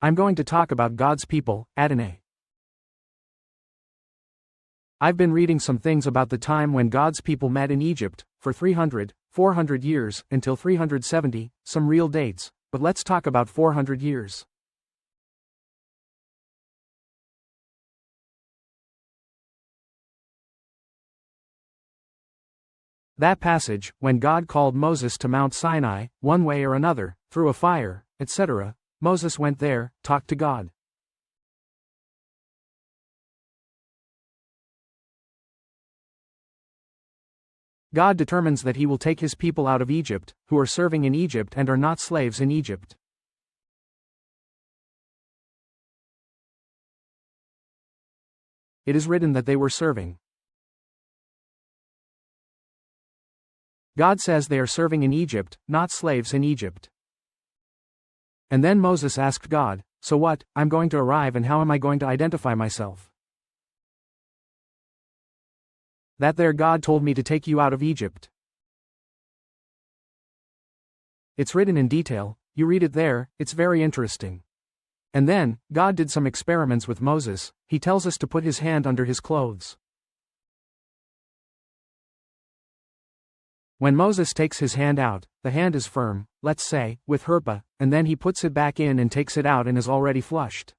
I'm going to talk about God's people, Adonai. I've been reading some things about the time when God's people met in Egypt, for 300, 400 years, until 370, some real dates, but let's talk about 400 years. That passage, when God called Moses to Mount Sinai, one way or another, through a fire, etc., Moses went there, talked to God. God determines that he will take his people out of Egypt, who are serving in Egypt and are not slaves in Egypt. It is written that they were serving. God says they are serving in Egypt, not slaves in Egypt. And then Moses asked God, "So what? I'm going to arrive, and how am I going to identify myself?" That there God told me to take you out of Egypt. It's written in detail, you read it there, it's very interesting. And then, God did some experiments with Moses. He tells us to put his hand under his clothes. When Moses takes his hand out, the hand is firm, let's say, with herpa, and then he puts it back in and takes it out and is already flushed.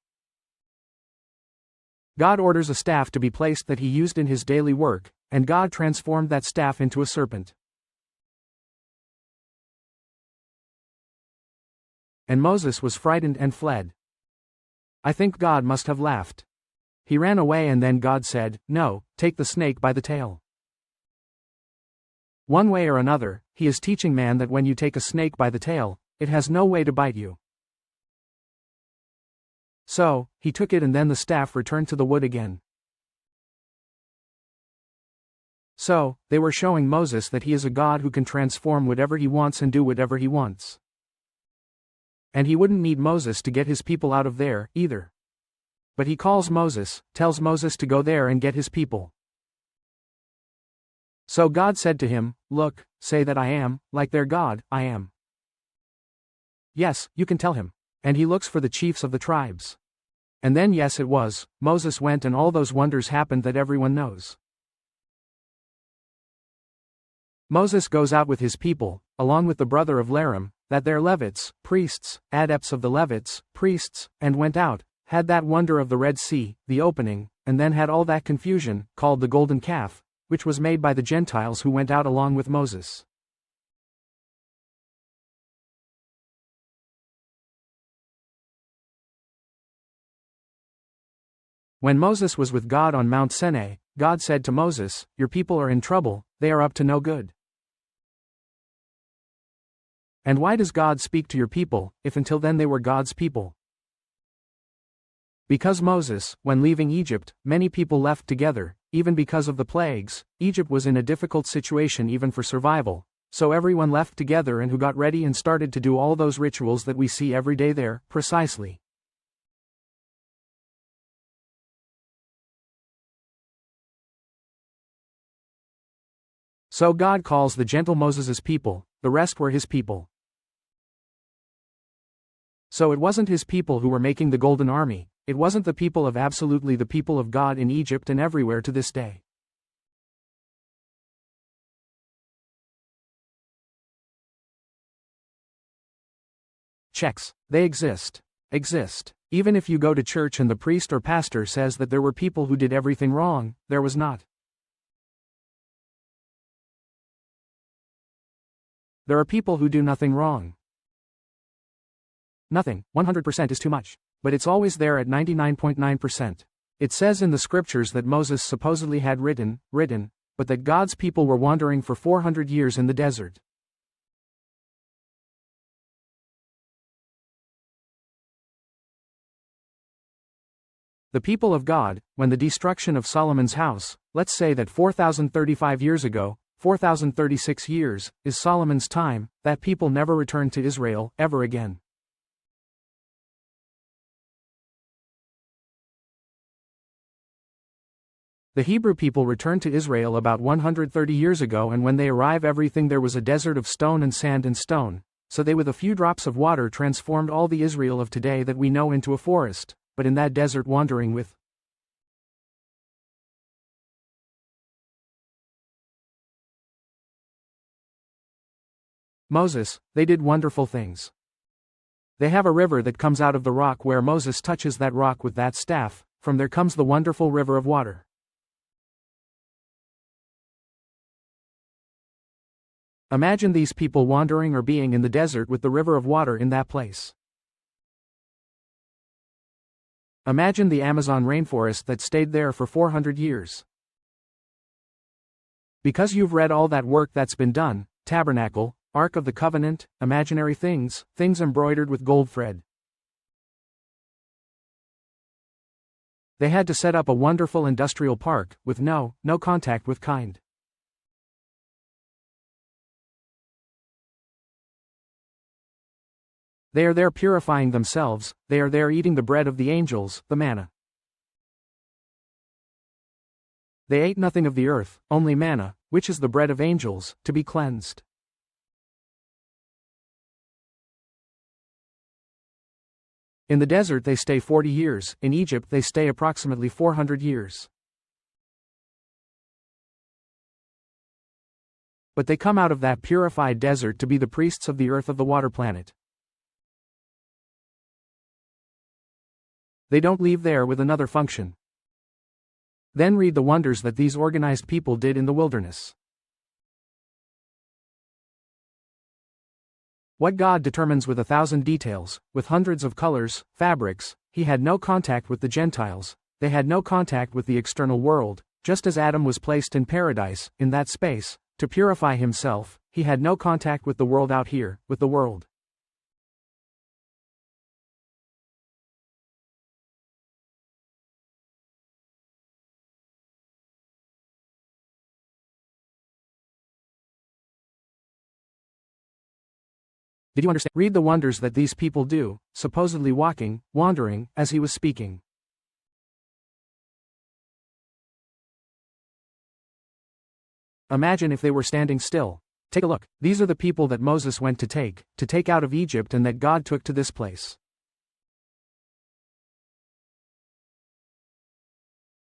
God orders a staff to be placed that he used in his daily work, and God transformed that staff into a serpent. And Moses was frightened and fled. I think God must have laughed. He ran away, and then God said, "No, take the snake by the tail." One way or another, he is teaching man that when you take a snake by the tail, it has no way to bite you. So, he took it, and then the staff returned to the wood again. So, they were showing Moses that he is a God who can transform whatever he wants and do whatever he wants. And he wouldn't need Moses to get his people out of there, either. But he calls Moses, tells Moses to go there and get his people. So God said to him, "Look, say that I am, like their God, I am." Yes, you can tell him. And he looks for the chiefs of the tribes. And then yes, it was, Moses went, and all those wonders happened that everyone knows. Moses goes out with his people, along with the brother of Laram, that they're Levites, priests, adepts of the Levites, priests, and went out, had that wonder of the Red Sea, the opening, and then had all that confusion, called the golden calf, which was made by the Gentiles who went out along with Moses. When Moses was with God on Mount Sinai, God said to Moses, "Your people are in trouble, they are up to no good." And why does God speak to your people, if until then they were God's people? Because Moses, when leaving Egypt, many people left together, even because of the plagues. Egypt was in a difficult situation even for survival, so everyone left together and who got ready and started to do all those rituals that we see every day there, precisely. So God calls the gentle Moses' people, the rest were his people. So it wasn't his people who were making the golden army, it wasn't the people of absolutely the people of God in Egypt and everywhere to this day. Checks. They exist. Exist. Even if you go to church and the priest or pastor says that there were people who did everything wrong, there was not. There are people who do nothing wrong. Nothing, 100% is too much. But it's always there at 99.9%. It says in the scriptures that Moses supposedly had written, but that God's people were wandering for 400 years in the desert. The people of God, when the destruction of Solomon's house, let's say that 4,035 years ago, 4,036 years, is Solomon's time, that people never returned to Israel, ever again. The Hebrew people returned to Israel about 130 years ago, and when they arrive everything there was a desert of stone and sand and stone, So they with a few drops of water transformed all the Israel of today that we know into a forest, but in that desert wandering with Moses, they did wonderful things. They have a river that comes out of the rock where Moses touches that rock with that staff, from there comes the wonderful river of water. Imagine these people wandering or being in the desert with the river of water in that place. Imagine the Amazon rainforest that stayed there for 400 years. Because you've read all that work that's been done, tabernacle, Ark of the Covenant, imaginary things, things embroidered with gold thread. They had to set up a wonderful industrial park, with no contact with kind. They are there purifying themselves, they are there eating the bread of the angels, the manna. They ate nothing of the earth, only manna, which is the bread of angels, to be cleansed. In the desert they stay 40 years, in Egypt they stay approximately 400 years. But they come out of that purified desert to be the priests of the earth of the water planet. They don't leave there with another function. Then read the wonders that these organized people did in the wilderness. What God determines with 1,000 details, with hundreds of colors, fabrics, he had no contact with the Gentiles, they had no contact with the external world, just as Adam was placed in paradise, in that space, to purify himself, he had no contact with the world out here, with the world. Did you understand? Read the wonders that these people do, supposedly walking, wandering, as he was speaking. Imagine if they were standing still. Take a look. These are the people that Moses went to take out of Egypt and that God took to this place.